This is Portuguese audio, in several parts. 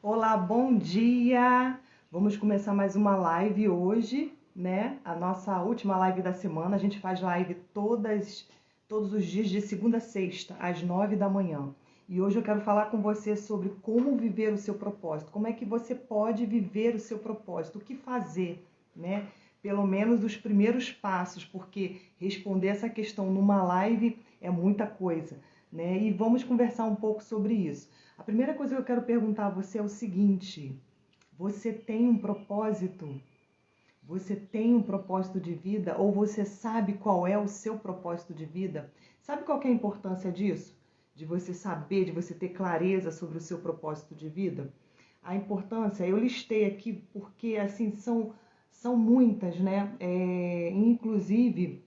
Olá, bom dia! Vamos começar mais uma live hoje, né? A nossa última live da semana. A gente faz live todos os dias, de segunda a sexta, às 9 da manhã. E hoje eu quero falar com você sobre como viver o seu propósito. Como é que você pode viver o seu propósito? O que fazer, né? Pelo menos os primeiros passos, porque responder essa questão numa live é muita coisa, né? E vamos conversar um pouco sobre isso. A primeira coisa que eu quero perguntar a você é o seguinte: você tem um propósito? Você tem um propósito de vida? Ou você sabe qual é o seu propósito de vida? Sabe qual que é a importância disso? De você saber, de você ter clareza sobre o seu propósito de vida? A importância, eu listei aqui porque assim são muitas, né? Inclusive,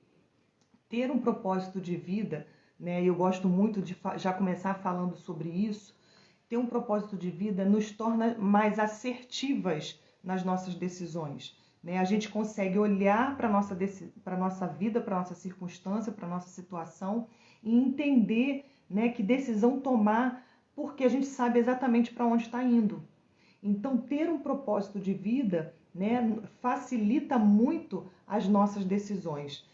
ter um propósito de vida, né? Eu gosto muito de já começar falando sobre isso. Ter um propósito de vida nos torna mais assertivas nas nossas decisões, né? A gente consegue olhar para a nossa vida, para a nossa circunstância, para a nossa situação e entender, né, que decisão tomar, porque a gente sabe exatamente para onde está indo. Então, ter um propósito de vida, né, facilita muito as nossas decisões.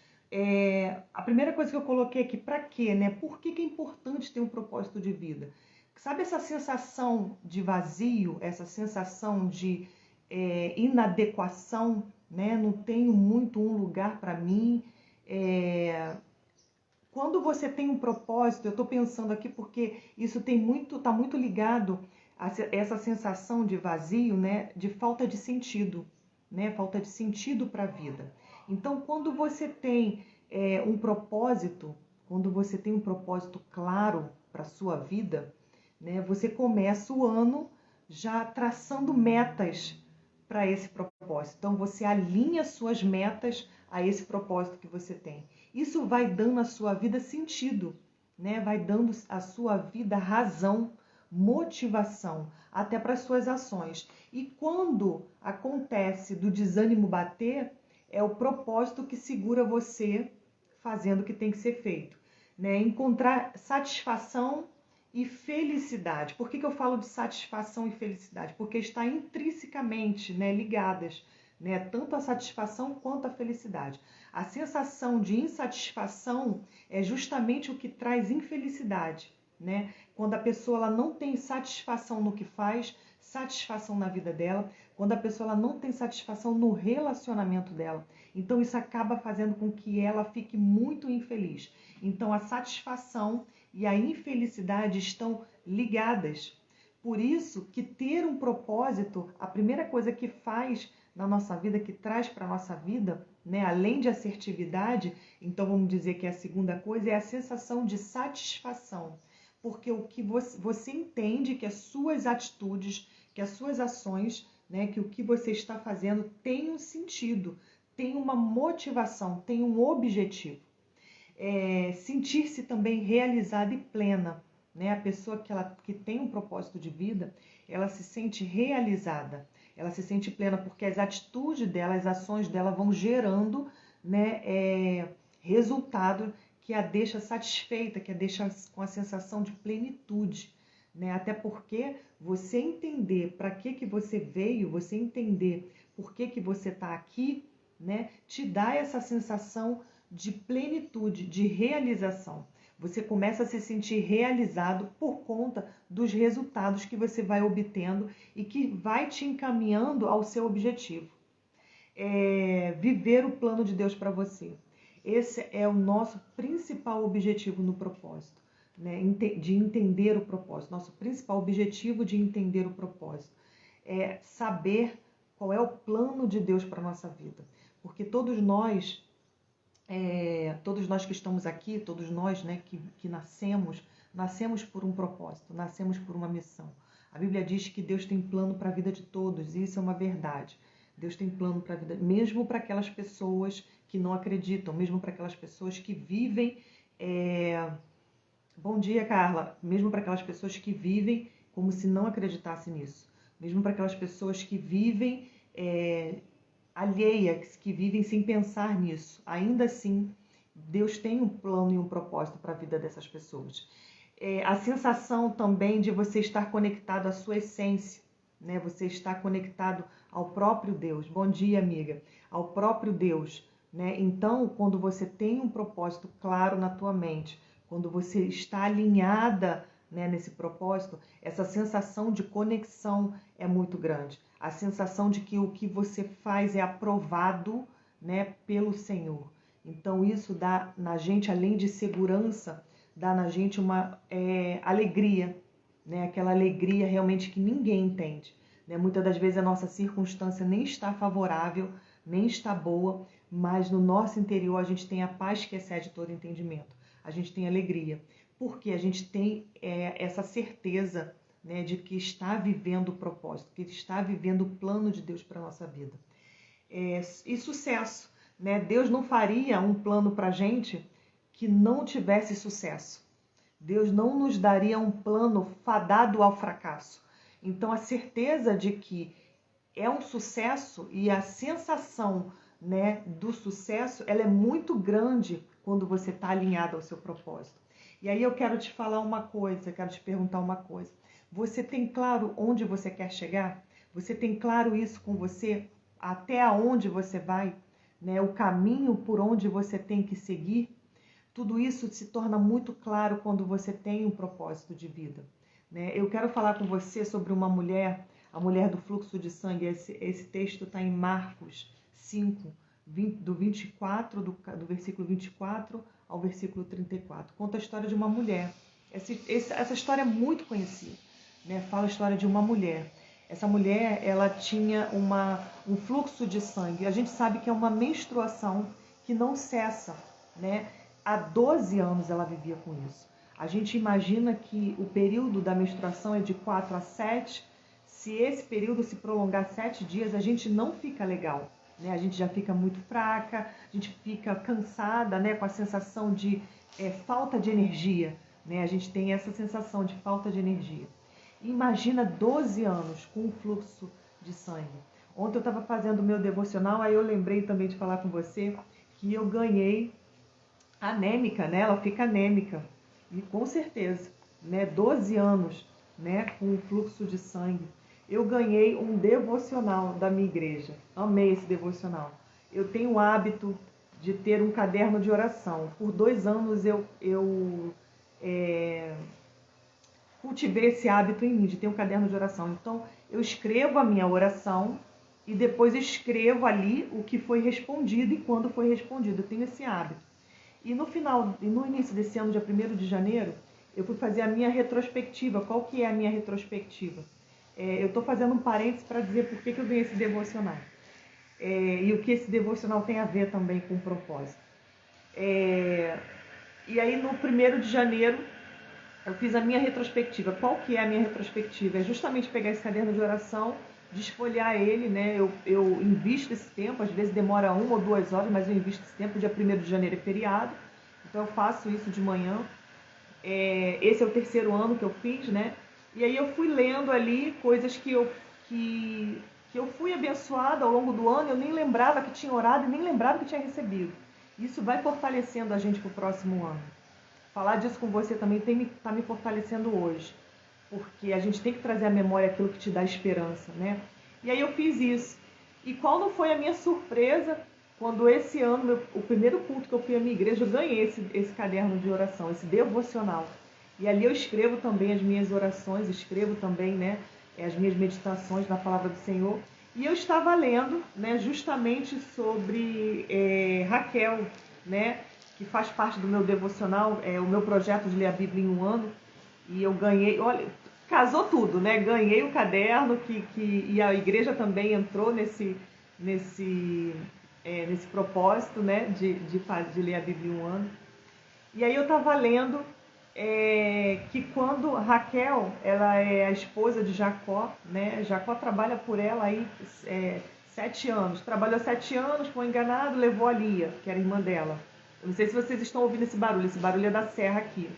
A primeira coisa que eu coloquei aqui, para quê, né? Por que é importante ter um propósito de vida? Sabe essa sensação de vazio, essa sensação de inadequação, né? Não tenho muito um lugar para mim. É, Quando você tem um propósito, eu estou pensando aqui porque isso está muito ligado a essa sensação de vazio, né? De falta de sentido, né? Falta de sentido para a vida. Então, quando você tem um propósito, quando você tem um propósito claro para a sua vida, né? Você começa o ano já traçando metas para esse propósito. Então, você alinha suas metas a esse propósito que você tem. Isso vai dando à sua vida sentido, né? Vai dando à sua vida razão, motivação, até para as suas ações. E quando acontece do desânimo bater, é o propósito que segura você fazendo o que tem que ser feito, né? Encontrar satisfação e felicidade. Por que eu falo de satisfação e felicidade? Porque está intrinsecamente, né, ligadas, né, tanto a satisfação quanto a felicidade. A sensação de insatisfação é justamente o que traz infelicidade, né? Quando a pessoa ela não tem satisfação no que faz, satisfação na vida dela, quando a pessoa ela não tem satisfação no relacionamento dela. Então isso acaba fazendo com que ela fique muito infeliz. Então a satisfação e a infelicidade estão ligadas. Por isso que ter um propósito, a primeira coisa que faz na nossa vida, que traz para a nossa vida, né, além de assertividade, então vamos dizer que a segunda coisa é a sensação de satisfação. Porque o que você entende que as suas atitudes, que as suas ações, né, que o que você está fazendo tem um sentido, tem uma motivação, tem um objetivo. Sentir-se também realizada e plena, né? A pessoa que tem um propósito de vida, ela se sente realizada, ela se sente plena porque as atitudes dela, as ações dela vão gerando, né, resultado que a deixa satisfeita, que a deixa com a sensação de plenitude, né? Até porque você entender para que você veio, você entender por que você está aqui, né, te dá essa sensação de plenitude, de realização. Você começa a se sentir realizado por conta dos resultados que você vai obtendo e que vai te encaminhando ao seu objetivo. Viver o plano de Deus para você. Esse é o nosso principal objetivo no propósito, né? De entender o propósito. Nosso principal objetivo de entender o propósito é saber qual é o plano de Deus para a nossa vida. Porque todos nós que estamos aqui, todos nós, né, que nascemos por um propósito, nascemos por uma missão. A Bíblia diz que Deus tem plano para a vida de todos, e isso é uma verdade. Deus tem plano para a vida, mesmo para aquelas pessoas que não acreditam, mesmo para aquelas pessoas que vivem. Bom dia, Carla. Mesmo para aquelas pessoas que vivem como se não acreditassem nisso. Mesmo para aquelas pessoas que vivem alheias, que vivem sem pensar nisso. Ainda assim, Deus tem um plano e um propósito para a vida dessas pessoas. A sensação também de você estar conectado à sua essência, né? Você está conectado ao próprio Deus. Bom dia, amiga. Ao próprio Deus, né? Então, quando você tem um propósito claro na tua mente, quando você está alinhada, né, nesse propósito, essa sensação de conexão é muito grande. A sensação de que o que você faz é aprovado, né, pelo Senhor. Então isso dá na gente, além de segurança, dá na gente uma alegria, né? Aquela alegria realmente que ninguém entende, né? Muitas das vezes a nossa circunstância nem está favorável, nem está boa, mas no nosso interior a gente tem a paz que excede todo entendimento. A gente tem alegria, porque a gente tem essa certeza, né, de que está vivendo o propósito, que está vivendo o plano de Deus para a nossa vida. E sucesso, né? Deus não faria um plano para a gente que não tivesse sucesso. Deus não nos daria um plano fadado ao fracasso. Então, a certeza de que é um sucesso e a sensação, né, do sucesso, ela é muito grande quando você está alinhado ao seu propósito. E aí eu quero te falar uma coisa, quero te perguntar uma coisa. Você tem claro onde você quer chegar? Você tem claro isso com você? Até aonde você vai? Né? O caminho por onde você tem que seguir? Tudo isso se torna muito claro quando você tem um propósito de vida, né? Eu quero falar com você sobre uma mulher, a mulher do fluxo de sangue. Esse texto está em Marcos 5, do versículo 24 ao versículo 34. Conta a história de uma mulher. Essa história é muito conhecida, né? Fala a história de uma mulher. Essa mulher, ela tinha um fluxo de sangue. A gente sabe que é uma menstruação que não cessa, né? Há 12 anos ela vivia com isso. A gente imagina que o período da menstruação é de 4 a 7. Se esse período se prolongar 7 dias, a gente não fica legal, né? A gente já fica muito fraca, a gente fica cansada, né? Com a sensação de falta de energia, né? A gente tem essa sensação de falta de energia. Imagina 12 anos com um fluxo de sangue. Ontem eu estava fazendo o meu devocional, aí eu lembrei também de falar com você que eu ganhei anêmica, né? Ela fica anêmica. E com certeza, né? 12 anos, né? Com um fluxo de sangue. Eu ganhei um devocional da minha igreja. Amei esse devocional. Eu tenho o hábito de ter um caderno de oração. Por 2 anos eu cultivei esse hábito em mim, de ter um caderno de oração. Então, eu escrevo a minha oração e depois escrevo ali o que foi respondido e quando foi respondido. Eu tenho esse hábito. E no início desse ano, dia 1º de janeiro, eu fui fazer a minha retrospectiva. Qual que é a minha retrospectiva? Eu estou fazendo um parênteses para dizer por que eu ganhei esse devocional. E o que esse devocional tem a ver também com o propósito. E aí, no 1º de janeiro, eu fiz a minha retrospectiva. Qual que é a minha retrospectiva? É justamente pegar esse caderno de oração, desfolhar ele, né? Eu invisto esse tempo, às vezes demora 1 ou 2 horas, mas eu invisto esse tempo. Dia 1º de janeiro é feriado, então eu faço isso de manhã. Esse é o 3º ano que eu fiz, né? E aí eu fui lendo ali coisas que eu fui abençoada ao longo do ano. Eu nem lembrava que tinha orado e nem lembrava que tinha recebido. Isso vai fortalecendo a gente para o próximo ano. Falar disso com você também está me fortalecendo hoje, porque a gente tem que trazer à memória aquilo que te dá esperança, né? E aí eu fiz isso. E qual não foi a minha surpresa quando esse ano, o primeiro culto que eu fui à minha igreja, eu ganhei esse caderno de oração, esse devocional. E ali eu escrevo também as minhas orações, escrevo também, né, as minhas meditações na palavra do Senhor. E eu estava lendo, né, justamente sobre Raquel, né, que faz parte do meu devocional, o meu projeto de ler a Bíblia em um ano. E eu ganhei, olha, casou tudo, né? Ganhei o caderno e a igreja também entrou nesse propósito, né? De ler a Bíblia em um ano. E aí eu estava lendo que quando Raquel, ela é a esposa de Jacó, né? Jacó trabalha por ela aí 7 anos. Trabalhou 7 anos, foi enganado, levou a Lia, que era irmã dela. Eu não sei se vocês estão ouvindo esse barulho é da serra aqui,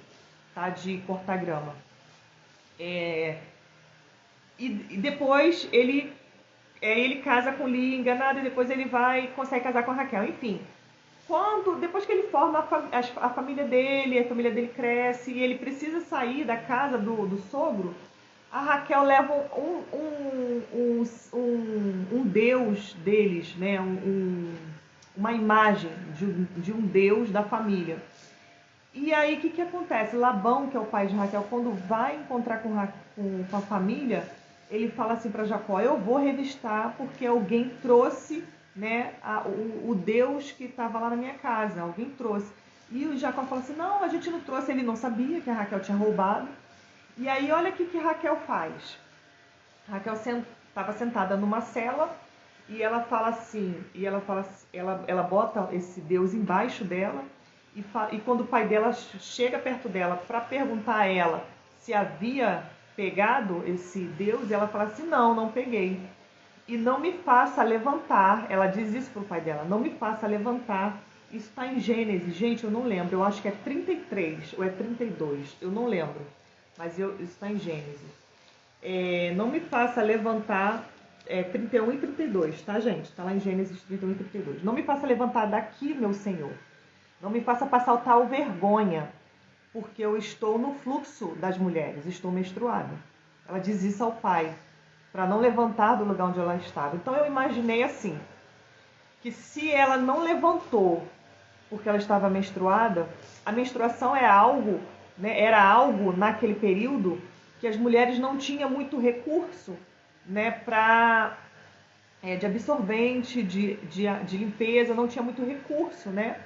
tá? De cortar grama. E depois ele casa com Lia enganado e depois ele consegue casar com a Raquel. Enfim, depois que ele forma a família dele cresce e ele precisa sair da casa do sogro, a Raquel leva um deus deles, né? Uma imagem de um deus da família. E aí o que acontece? Labão, que é o pai de Raquel, quando vai encontrar com a família, ele fala assim para Jacó: eu vou revistar porque alguém trouxe, né, o Deus que estava lá na minha casa, alguém trouxe. E o Jacó fala assim: não, a gente não trouxe. Ele não sabia que a Raquel tinha roubado. E aí olha o que Raquel faz. Raquel estava sentada numa cela e ela fala assim, ela bota esse Deus embaixo dela e quando o pai dela chega perto dela para perguntar a ela se havia pegado esse Deus, ela fala assim: não peguei. E não me faça levantar, ela diz isso para o pai dela: não me faça levantar. Isso está em Gênesis, gente, eu não lembro, eu acho que é 33 ou é 32, eu não lembro, mas isso está em Gênesis. Não me faça levantar, 31 e 32, tá, gente? Está lá em Gênesis 31 e 32. Não me faça levantar daqui, meu Senhor. Não me faça passar tal vergonha, porque eu estou no fluxo das mulheres, estou menstruada. Ela diz isso ao pai, para não levantar do lugar onde ela estava. Então eu imaginei assim, que se ela não levantou porque ela estava menstruada, a menstruação é algo, né, era algo naquele período que as mulheres não tinham muito recurso, né, de absorvente, de limpeza, não tinha muito recurso, né?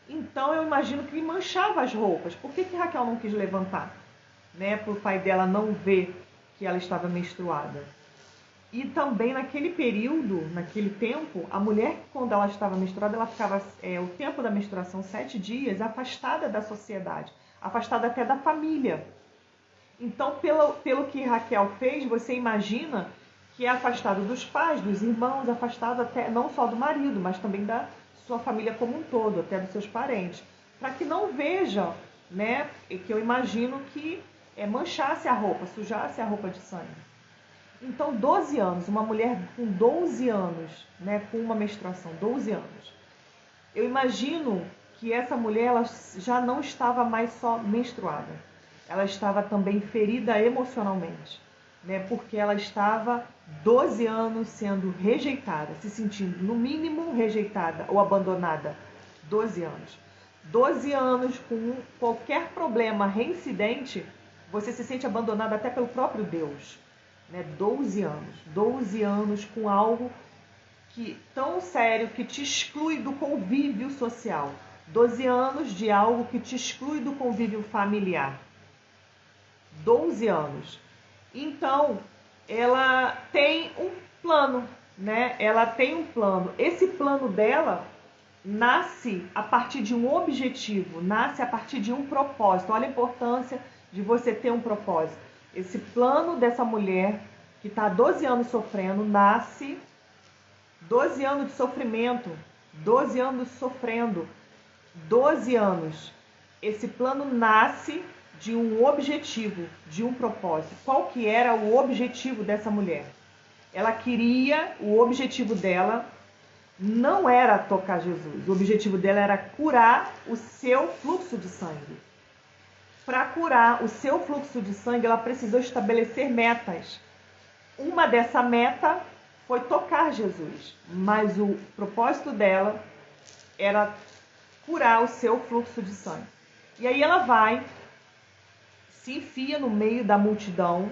Então eu imagino que manchava as roupas. Por que Raquel não quis levantar? Né, para o pai dela não ver que ela estava menstruada. E também naquele período, naquele tempo, a mulher, quando ela estava menstruada, ela ficava o tempo da menstruação, 7 dias, afastada da sociedade, afastada até da família. Então, pelo que Raquel fez, você imagina que é afastado dos pais, dos irmãos, afastado até não só do marido, mas também da sua família como um todo, até dos seus parentes, para que não vejam, né, que eu imagino que manchasse a roupa, sujasse a roupa de sangue. Então, 12 anos, uma mulher com 12 anos, né, com uma menstruação, 12 anos. Eu imagino que essa mulher ela já não estava mais só menstruada. Ela estava também ferida emocionalmente, né, porque ela estava 12 anos sendo rejeitada, se sentindo, no mínimo, rejeitada ou abandonada. 12 anos. 12 anos com qualquer problema reincidente, você se sente abandonada até pelo próprio Deus. 12 anos com algo tão sério que te exclui do convívio social. 12 anos de algo que te exclui do convívio familiar. 12 anos. Então, ela tem um plano, né? Ela tem um plano. Esse plano dela nasce a partir de um objetivo, nasce a partir de um propósito. Olha a importância de você ter um propósito. Esse plano dessa mulher que está há 12 anos sofrendo, nasce 12 anos de sofrimento, 12 anos sofrendo, 12 anos. Esse plano nasce de um objetivo, de um propósito. Qual que era o objetivo dessa mulher? Ela queria, o objetivo dela não era tocar Jesus. O objetivo dela era curar o seu fluxo de sangue. Para curar o seu fluxo de sangue, ela precisou estabelecer metas. Uma dessa meta foi tocar Jesus, mas o propósito dela era curar o seu fluxo de sangue. E aí ela vai, se enfia no meio da multidão.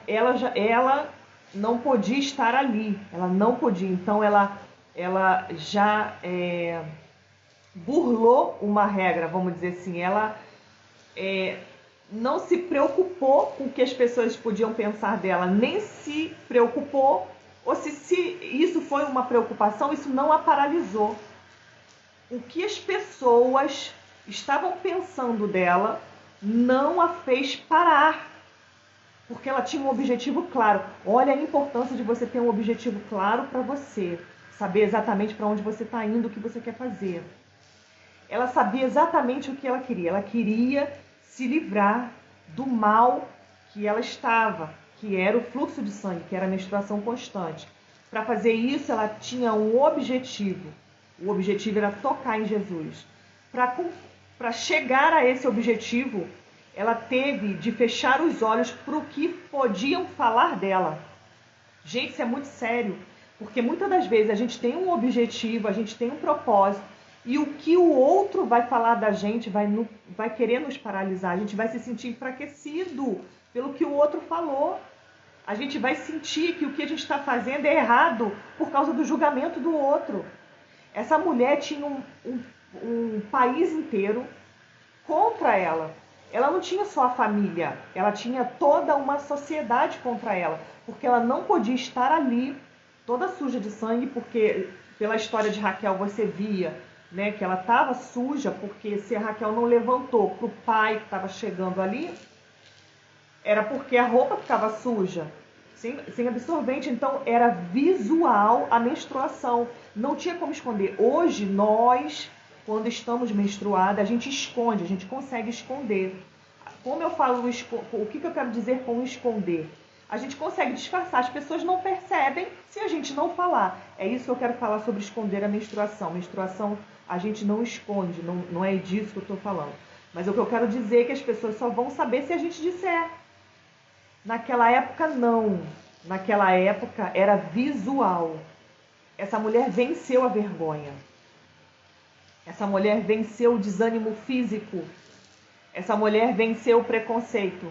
Ela não podia estar ali, ela não podia. Então ela já burlou uma regra, vamos dizer assim. Ela não se preocupou com o que as pessoas podiam pensar dela, nem se preocupou, ou se isso foi uma preocupação, isso não a paralisou. O que as pessoas estavam pensando dela não a fez parar, porque ela tinha um objetivo claro. Olha a importância de você ter um objetivo claro para você, saber exatamente para onde você está indo, o que você quer fazer. Ela sabia exatamente o que ela queria. Ela queria se livrar do mal que ela estava, que era o fluxo de sangue, que era a menstruação constante. Para fazer isso, ela tinha um objetivo. O objetivo era tocar em Jesus. Para chegar a esse objetivo, ela teve de fechar os olhos para o que podiam falar dela. Gente, isso é muito sério, porque muitas das vezes a gente tem um objetivo, a gente tem um propósito, e o que o outro vai falar da gente vai querer nos paralisar, a gente vai se sentir enfraquecido pelo que o outro falou. A gente vai sentir que o que a gente está fazendo é errado por causa do julgamento do outro. Essa mulher tinha um país inteiro contra ela. Ela não tinha só a família, ela tinha toda uma sociedade contra ela, porque ela não podia estar ali toda suja de sangue, porque pela história de Raquel você via, né, que ela estava suja, porque se a Raquel não levantou para o pai que estava chegando ali, era porque a roupa ficava suja, sem absorvente. Então era visual a menstruação, não tinha como esconder. Hoje nós, quando estamos menstruadas, a gente esconde, a gente consegue esconder. Como eu falo, o que eu quero dizer com esconder? A gente consegue disfarçar, as pessoas não percebem se a gente não falar. É isso que eu quero falar sobre esconder a menstruação. Menstruação a gente não esconde, não é disso que eu estou falando. Mas o que eu quero dizer é que as pessoas só vão saber se a gente disser. Naquela época não, naquela época era visual. Essa mulher venceu a vergonha. Essa mulher venceu o desânimo físico. Essa mulher venceu o preconceito.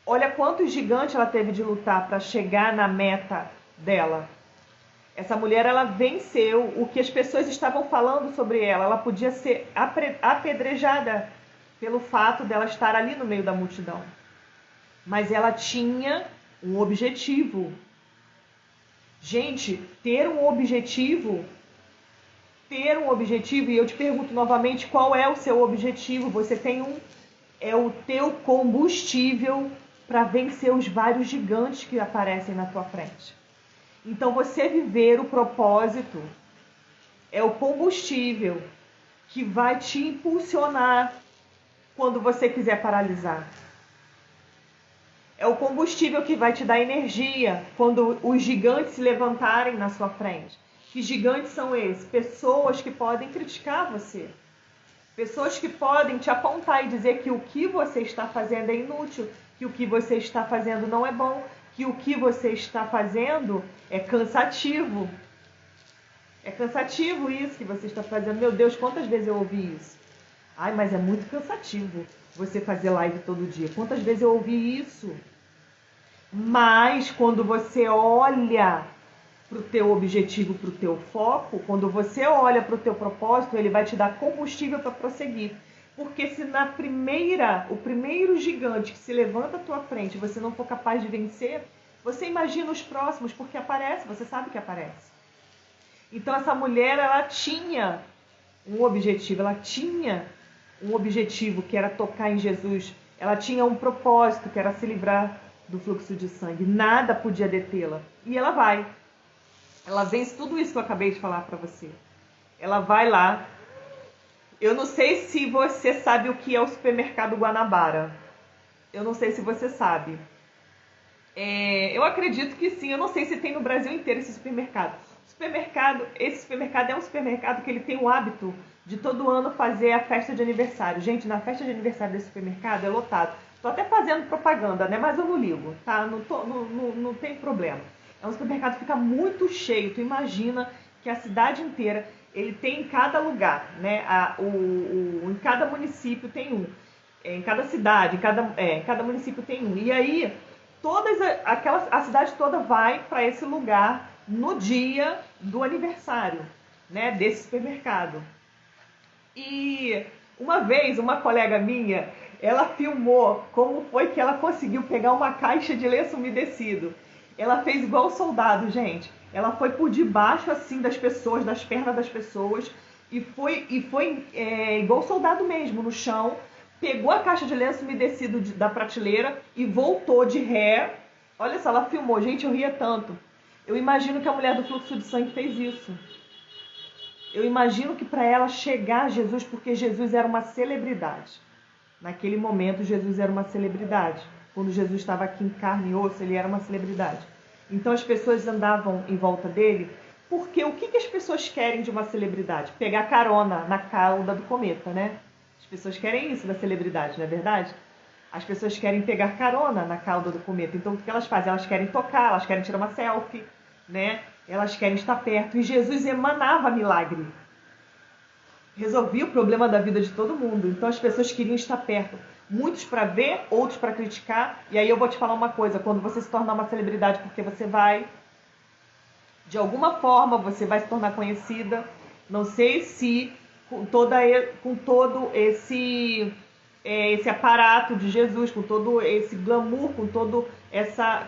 Olha quantos gigantes ela teve de lutar para chegar na meta dela. Essa mulher, ela venceu o que as pessoas estavam falando sobre ela. Ela podia ser apedrejada pelo fato dela estar ali no meio da multidão. Mas ela tinha um objetivo. Gente, ter um objetivo, e eu te pergunto novamente, qual é o seu objetivo? Você tem é o teu combustível para vencer os vários gigantes que aparecem na tua frente. Então você viver o propósito é o combustível que vai te impulsionar quando você quiser paralisar. É o combustível que vai te dar energia quando os gigantes se levantarem na sua frente. Que gigantes são esses? Pessoas que podem criticar você. Pessoas que podem te apontar e dizer que o que você está fazendo é inútil, que o que você está fazendo não é bom, que o que você está fazendo é cansativo. É cansativo isso que você está fazendo. Meu Deus, quantas vezes eu ouvi isso? Ai, mas é muito cansativo você fazer live todo dia. Quantas vezes eu ouvi isso? Mas quando você olha para o teu objetivo, para o teu foco, quando você olha para o teu propósito, ele vai te dar combustível para prosseguir. Porque se o primeiro gigante que se levanta à tua frente, você não for capaz de vencer, você imagina os próximos, porque aparece, você sabe que aparece. Então essa mulher, ela tinha um objetivo que era tocar em Jesus. Ela tinha um propósito que era se livrar do fluxo de sangue. Nada podia detê-la. E ela vai. Ela vence tudo isso que eu acabei de falar para você. Ela vai lá. Eu não sei se você sabe o que é o supermercado Guanabara. Eu não sei se você sabe. Eu acredito que sim. Eu não sei se tem no Brasil inteiro esse supermercado. Esse supermercado é um supermercado que ele tem o hábito de todo ano fazer a festa de aniversário. Gente, na festa de aniversário desse supermercado é lotado. Tô até fazendo propaganda, né? Mas eu não ligo, tá? Não tem problema. É um supermercado que fica muito cheio. Tu imagina que a cidade inteira, ele tem em cada lugar, né? Em cada município tem um. Em cada cidade, em cada município tem um. E aí, a cidade toda vai para esse lugar no dia do aniversário, né? Desse supermercado. E uma vez, uma colega minha, ela filmou como foi que ela conseguiu pegar uma caixa de lenço umedecido. Ela fez igual o soldado, gente. Ela foi por debaixo, assim, das pessoas, das pernas das pessoas, e foi igual o soldado mesmo, no chão, pegou a caixa de lenço umedecido da prateleira e voltou de ré. Olha só, ela filmou. Gente, eu ria tanto. Eu imagino que a mulher do fluxo de sangue fez isso. Eu imagino que para ela chegar a Jesus, porque Jesus era uma celebridade. Naquele momento, Jesus era uma celebridade. Quando Jesus estava aqui em carne e osso, ele era uma celebridade. Então as pessoas andavam em volta dele, porque o que as pessoas querem de uma celebridade? Pegar carona na cauda do cometa, né? As pessoas querem isso da celebridade, não é verdade? As pessoas querem pegar carona na cauda do cometa. Então, o que elas fazem? Elas querem tocar, elas querem tirar uma selfie, né? Elas querem estar perto. E Jesus emanava milagre. Resolvia o problema da vida de todo mundo. Então, as pessoas queriam estar perto. Muitos para ver, outros para criticar. E aí eu vou te falar uma coisa. Quando você se tornar uma celebridade, porque você vai... De alguma forma, você vai se tornar conhecida. Não sei se com todo esse aparato de Jesus, com todo esse glamour, com todo essa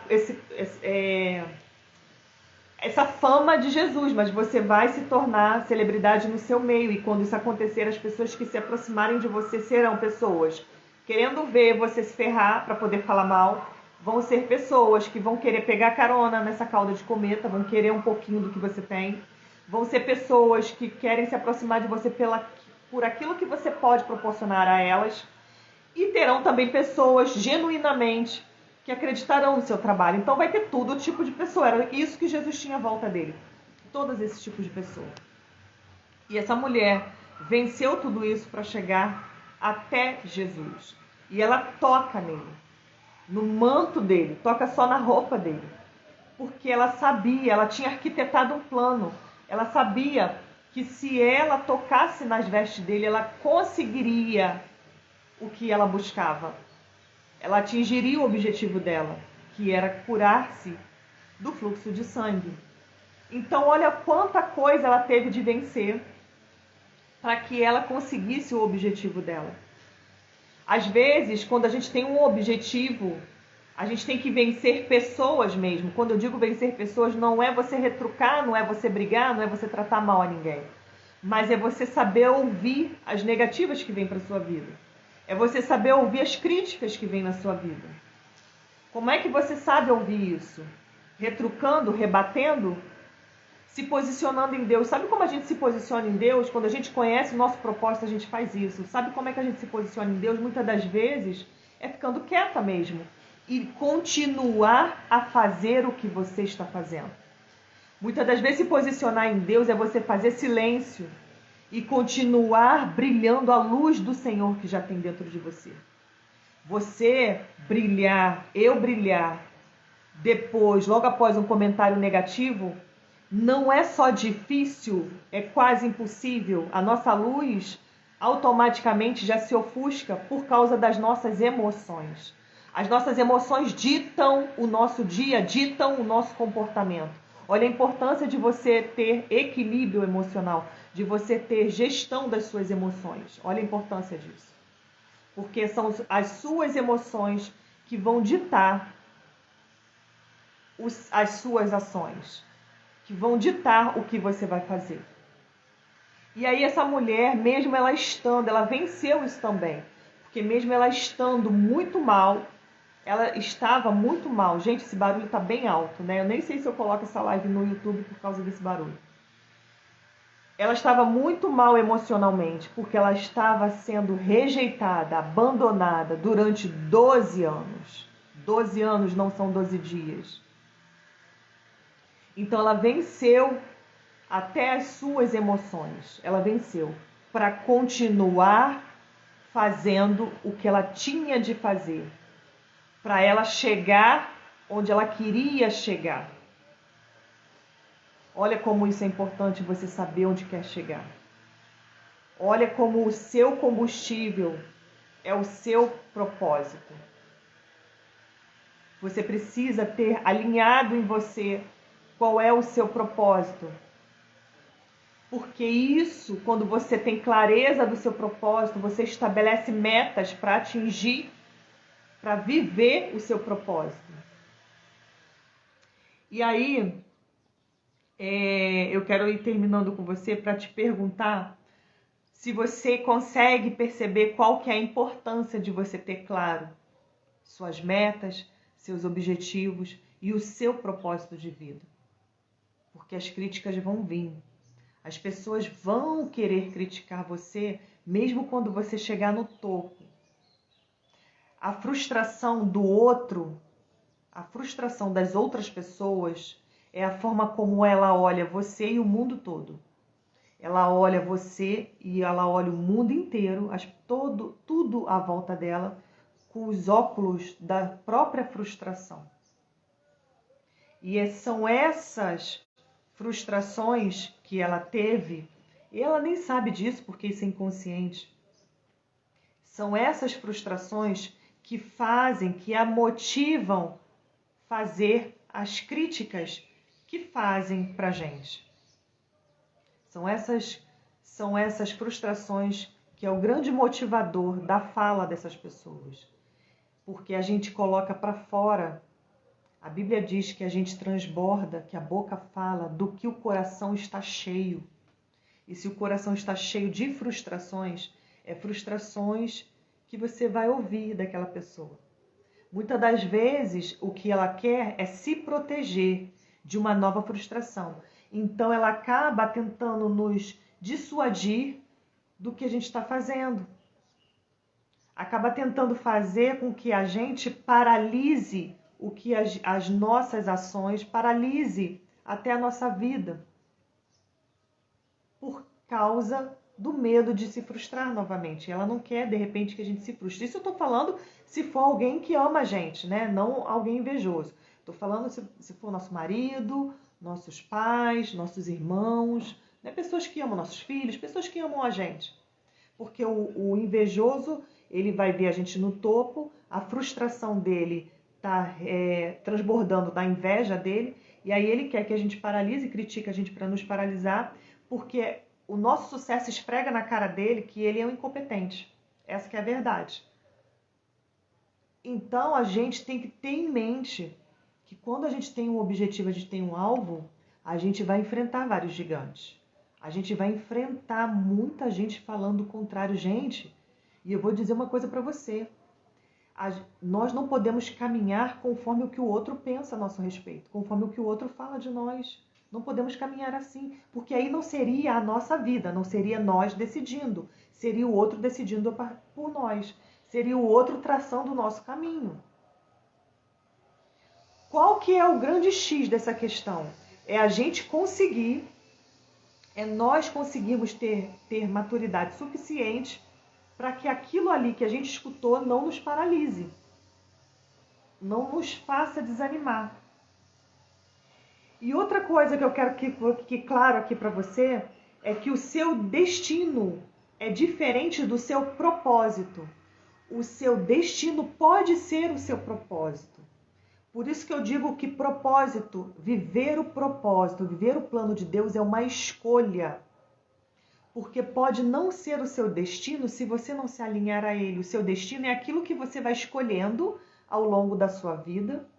fama de Jesus, mas você vai se tornar celebridade no seu meio, e quando isso acontecer, as pessoas que se aproximarem de você serão pessoas querendo ver você se ferrar para poder falar mal, vão ser pessoas que vão querer pegar carona nessa cauda de cometa, vão querer um pouquinho do que você tem, vão ser pessoas que querem se aproximar de você por aquilo que você pode proporcionar a elas, e terão também pessoas genuinamente que acreditarão no seu trabalho. Então vai ter todo tipo de pessoa. Era isso que Jesus tinha à volta dele. Todos esses tipos de pessoa. E essa mulher venceu tudo isso para chegar até Jesus. E ela toca nele, no manto dele, toca só na roupa dele. Porque ela sabia, ela tinha arquitetado um plano. Ela sabia que se ela tocasse nas vestes dele, ela conseguiria o que ela buscava. Ela atingiria o objetivo dela, que era curar-se do fluxo de sangue. Então, olha quanta coisa ela teve de vencer para que ela conseguisse o objetivo dela. Às vezes, quando a gente tem um objetivo, a gente tem que vencer pessoas mesmo. Quando eu digo vencer pessoas, não é você retrucar, não é você brigar, não é você tratar mal a ninguém. Mas é você saber ouvir as negativas que vêm para a sua vida. É você saber ouvir as críticas que vêm na sua vida. Como é que você sabe ouvir isso? Retrucando, rebatendo, se posicionando em Deus. Sabe como a gente se posiciona em Deus? Quando a gente conhece o nosso propósito, a gente faz isso. Sabe como é que a gente se posiciona em Deus? Muitas das vezes é ficando quieta mesmo. E continuar a fazer o que você está fazendo. Muitas das vezes se posicionar em Deus é você fazer silêncio e continuar brilhando a luz do Senhor que já tem dentro de você. Você brilhar, eu brilhar, depois, logo após um comentário negativo, não é só difícil, é quase impossível. A nossa luz automaticamente já se ofusca por causa das nossas emoções. As nossas emoções ditam o nosso dia, ditam o nosso comportamento. Olha a importância de você ter equilíbrio emocional, de você ter gestão das suas emoções. Olha a importância disso. Porque são as suas emoções que vão ditar as suas ações, que vão ditar o que você vai fazer. E aí essa mulher, mesmo ela estando, ela venceu isso também. Porque mesmo ela estando muito mal, ela estava muito mal. Gente, esse barulho está bem alto, né? Eu nem sei se eu coloco essa live no YouTube por causa desse barulho. Ela estava muito mal emocionalmente, porque ela estava sendo rejeitada, abandonada durante 12 anos. 12 anos não são 12 dias. Então ela venceu até as suas emoções. Ela venceu para continuar fazendo o que ela tinha de fazer, para ela chegar onde ela queria chegar. Olha como isso é importante, você saber onde quer chegar. Olha como o seu combustível é o seu propósito. Você precisa ter alinhado em você qual é o seu propósito. Porque isso, quando você tem clareza do seu propósito, você estabelece metas para atingir, para viver o seu propósito. E aí, eu quero ir terminando com você para te perguntar se você consegue perceber qual que é a importância de você ter claro suas metas, seus objetivos e o seu propósito de vida. Porque as críticas vão vir. As pessoas vão querer criticar você, mesmo quando você chegar no topo. A frustração do outro, a frustração das outras pessoas, é a forma como ela olha você e o mundo todo. Ela olha você e ela olha o mundo inteiro, tudo à volta dela, com os óculos da própria frustração. E são essas frustrações que ela teve, e ela nem sabe disso porque isso é inconsciente. São essas frustrações que fazem, que a motivam fazer as críticas que fazem pra gente. São essas frustrações que é o grande motivador da fala dessas pessoas. Porque a gente coloca para fora. A Bíblia diz que a gente transborda, que a boca fala do que o coração está cheio. E se o coração está cheio de frustrações, é frustrações que você vai ouvir daquela pessoa. Muitas das vezes, o que ela quer é se proteger de uma nova frustração. Então, ela acaba tentando nos dissuadir do que a gente está fazendo. Acaba tentando fazer com que a gente paralise o que as nossas ações, paralise até a nossa vida. Por causa do medo de se frustrar novamente. Ela não quer, de repente, que a gente se frustre. Isso eu estou falando se for alguém que ama a gente, né? Não alguém invejoso. Estou falando se for nosso marido, nossos pais, nossos irmãos, né? Pessoas que amam nossos filhos, pessoas que amam a gente. Porque o invejoso, ele vai ver a gente no topo, a frustração dele está transbordando da inveja dele, e aí ele quer que a gente paralise e critica a gente para nos paralisar, porque o nosso sucesso esfrega na cara dele que ele é um incompetente. Essa que é a verdade. Então, a gente tem que ter em mente que quando a gente tem um objetivo, a gente tem um alvo, a gente vai enfrentar vários gigantes. A gente vai enfrentar muita gente falando o contrário. Gente, e eu vou dizer uma coisa para você. Nós não podemos caminhar conforme o que o outro pensa a nosso respeito, conforme o que o outro fala de nós. Não podemos caminhar assim, porque aí não seria a nossa vida, não seria nós decidindo, seria o outro decidindo por nós, seria o outro traçando o nosso caminho. Qual que é o grande X dessa questão? É a gente conseguir, nós conseguirmos ter maturidade suficiente para que aquilo ali que a gente escutou não nos paralise, não nos faça desanimar. E outra coisa que eu quero que fique claro aqui para você é que o seu destino é diferente do seu propósito. O seu destino pode ser o seu propósito. Por isso que eu digo que propósito, viver o plano de Deus é uma escolha. Porque pode não ser o seu destino se você não se alinhar a ele. O seu destino é aquilo que você vai escolhendo ao longo da sua vida,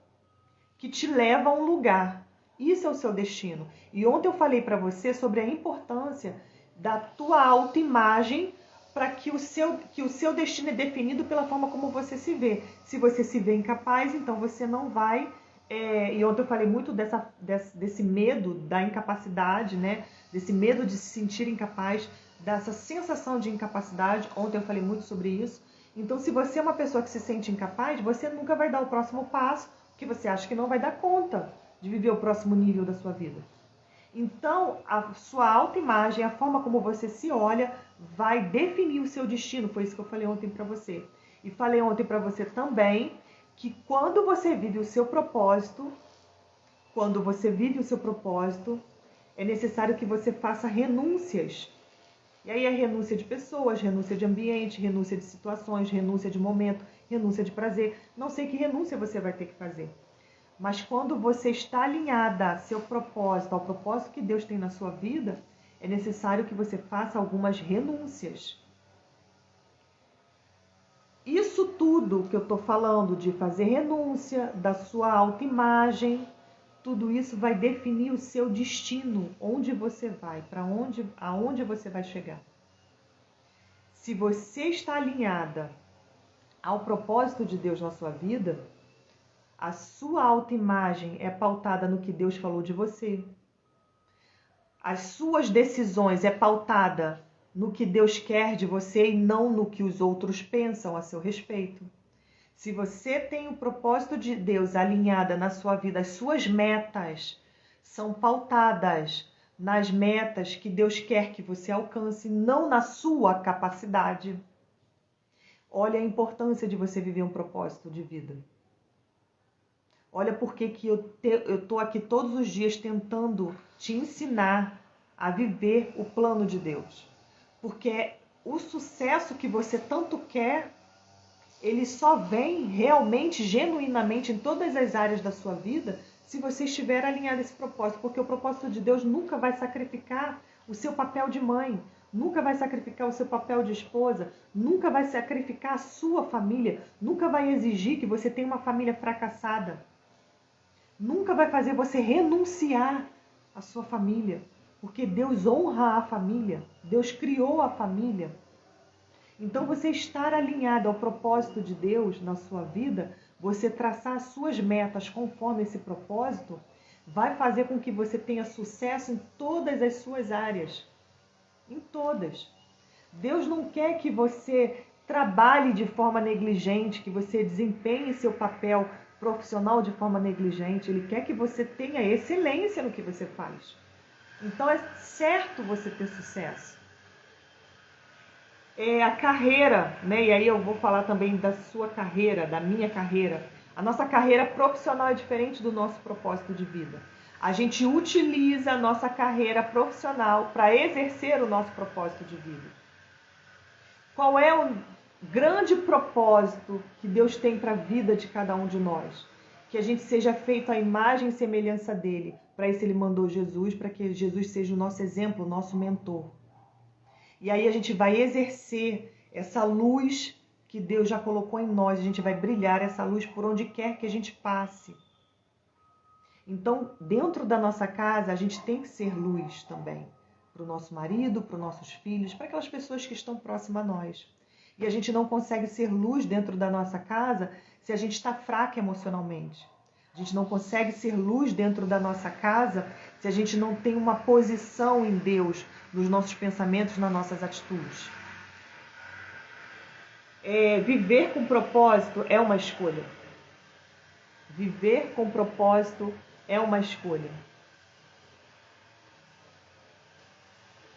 que te leva a um lugar. Isso é o seu destino. E ontem eu falei para você sobre a importância da tua autoimagem para que o seu destino é definido pela forma como você se vê. Se você se vê incapaz, então você não vai... e ontem eu falei muito desse medo da incapacidade, né? Desse medo de se sentir incapaz, dessa sensação de incapacidade. Ontem eu falei muito sobre isso. Então, se você é uma pessoa que se sente incapaz, você nunca vai dar o próximo passo, porque você acha que não vai dar conta de viver o próximo nível da sua vida. Então, a sua autoimagem, a forma como você se olha, vai definir o seu destino. Foi isso que eu falei ontem para você. E falei ontem para você também que quando você vive o seu propósito, é necessário que você faça renúncias. E aí é renúncia de pessoas, renúncia de ambiente, renúncia de situações, renúncia de momento, renúncia de prazer. Não sei que renúncia você vai ter que fazer. Mas quando você está alinhada ao seu propósito, ao propósito que Deus tem na sua vida, é necessário que você faça algumas renúncias. Isso tudo que eu estou falando de fazer renúncia, da sua autoimagem, tudo isso vai definir o seu destino, onde você vai, aonde você vai chegar. Se você está alinhada ao propósito de Deus na sua vida, a sua autoimagem é pautada no que Deus falou de você. As suas decisões é pautada no que Deus quer de você e não no que os outros pensam a seu respeito. Se você tem o propósito de Deus alinhada na sua vida, as suas metas são pautadas nas metas que Deus quer que você alcance, não na sua capacidade. Olha a importância de você viver um propósito de vida. Olha por que eu estou aqui todos os dias tentando te ensinar a viver o plano de Deus. Porque o sucesso que você tanto quer, ele só vem realmente, genuinamente, em todas as áreas da sua vida, se você estiver alinhado a esse propósito. Porque o propósito de Deus nunca vai sacrificar o seu papel de mãe, nunca vai sacrificar o seu papel de esposa, nunca vai sacrificar a sua família, nunca vai exigir que você tenha uma família fracassada. Nunca vai fazer você renunciar à sua família, porque Deus honra a família, Deus criou a família. Então, você estar alinhado ao propósito de Deus na sua vida, você traçar as suas metas conforme esse propósito, vai fazer com que você tenha sucesso em todas as suas áreas. Em todas. Deus não quer que você trabalhe de forma negligente, que você desempenhe seu papel profissional de forma negligente. Ele quer que você tenha excelência no que você faz. Então é certo você ter sucesso. É a carreira, né? E aí eu vou falar também da sua carreira, da minha carreira. A nossa carreira profissional é diferente do nosso propósito de vida. A gente utiliza a nossa carreira profissional para exercer o nosso propósito de vida. Qual é o grande propósito que Deus tem para a vida de cada um de nós? Que a gente seja feito à imagem e semelhança dele. Para isso ele mandou Jesus, para que Jesus seja o nosso exemplo, o nosso mentor. E aí a gente vai exercer essa luz que Deus já colocou em nós. A gente vai brilhar essa luz por onde quer que a gente passe. Então, dentro da nossa casa, a gente tem que ser luz também. Para o nosso marido, para os nossos filhos, para aquelas pessoas que estão próximas a nós. E a gente não consegue ser luz dentro da nossa casa se a gente está fraca emocionalmente. A gente não consegue ser luz dentro da nossa casa se a gente não tem uma posição em Deus, nos nossos pensamentos, nas nossas atitudes. Viver com propósito é uma escolha. Viver com propósito é uma escolha.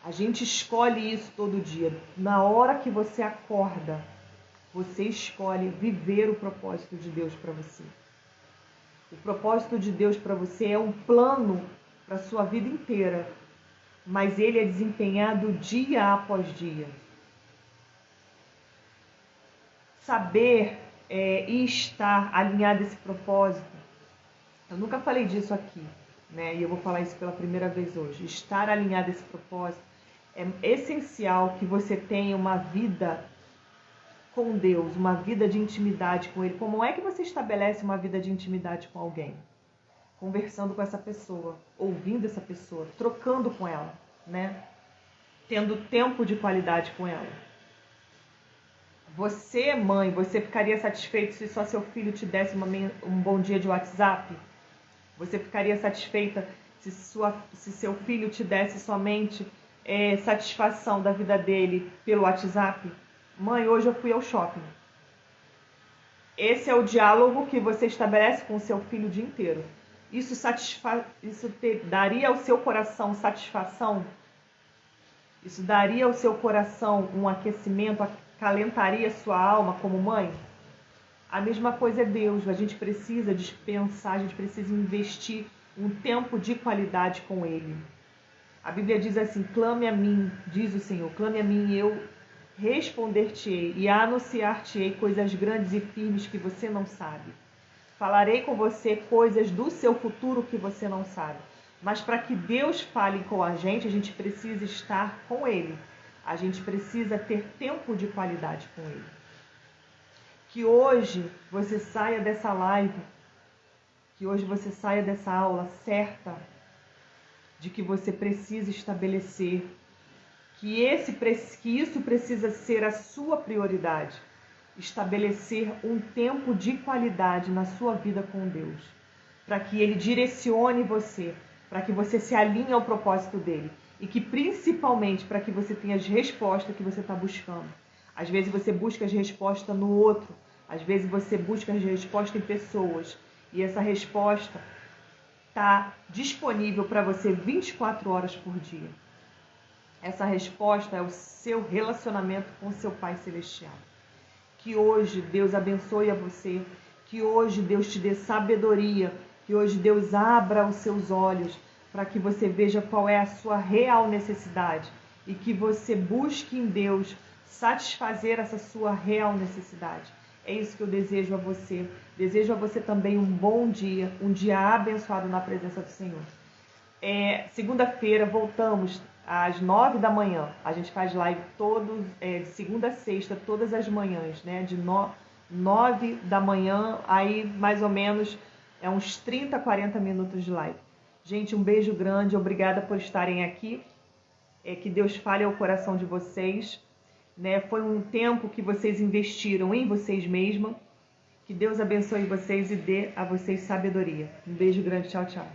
A gente escolhe isso todo dia. Na hora que você acorda, você escolhe viver o propósito de Deus para você. O propósito de Deus para você é um plano para a sua vida inteira, mas ele é desempenhado dia após dia. Saber e estar alinhado a esse propósito. Eu nunca falei disso aqui, né? E eu vou falar isso pela primeira vez hoje. Estar alinhado a esse propósito é essencial que você tenha uma vida com Deus, uma vida de intimidade com Ele. Como é que você estabelece uma vida de intimidade com alguém? Conversando com essa pessoa, ouvindo essa pessoa, trocando com ela, né? Tendo tempo de qualidade com ela. Você, mãe, você ficaria satisfeito se só seu filho te desse um bom dia de WhatsApp? Você ficaria satisfeita se seu filho te desse somente satisfação da vida dele pelo WhatsApp? Mãe, hoje eu fui ao shopping. Esse é o diálogo que você estabelece com o seu filho o dia inteiro. Isso daria ao seu coração satisfação? Isso daria ao seu coração um aquecimento, acalentaria a sua alma como mãe? A mesma coisa é Deus. A gente precisa dispensar, a gente precisa investir um tempo de qualidade com Ele. A Bíblia diz assim: clame a mim, diz o Senhor, clame a mim e eu responder-te-ei e anunciar-te-ei coisas grandes e firmes que você não sabe. Falarei com você coisas do seu futuro que você não sabe. Mas para que Deus fale com a gente precisa estar com Ele. A gente precisa ter tempo de qualidade com Ele. Que hoje você saia dessa live, que hoje você saia dessa aula certa de que você precisa estabelecer, que isso precisa ser a sua prioridade. Estabelecer um tempo de qualidade na sua vida com Deus, para que Ele direcione você, para que você se alinhe ao propósito dEle e que principalmente para que você tenha as respostas que você está buscando. Às vezes você busca as respostas no outro, às vezes você busca as respostas em pessoas e essa resposta está disponível para você 24 horas por dia. Essa resposta é o seu relacionamento com o seu Pai Celestial. Que hoje Deus abençoe a você, que hoje Deus te dê sabedoria, que hoje Deus abra os seus olhos para que você veja qual é a sua real necessidade e que você busque em Deus satisfazer essa sua real necessidade. É isso que eu desejo a você. Desejo a você também um bom dia, um dia abençoado na presença do Senhor. Segunda-feira voltamos às 9 da manhã. A gente faz live de segunda a sexta, todas as manhãs, né? De 9 da manhã, aí mais ou menos uns 30, 40 minutos de live. Gente, um beijo grande, obrigada por estarem aqui. Que Deus fale ao coração de vocês. Né? Foi um tempo que vocês investiram em vocês mesmos. Que Deus abençoe vocês e dê a vocês sabedoria. Um beijo grande, tchau, tchau.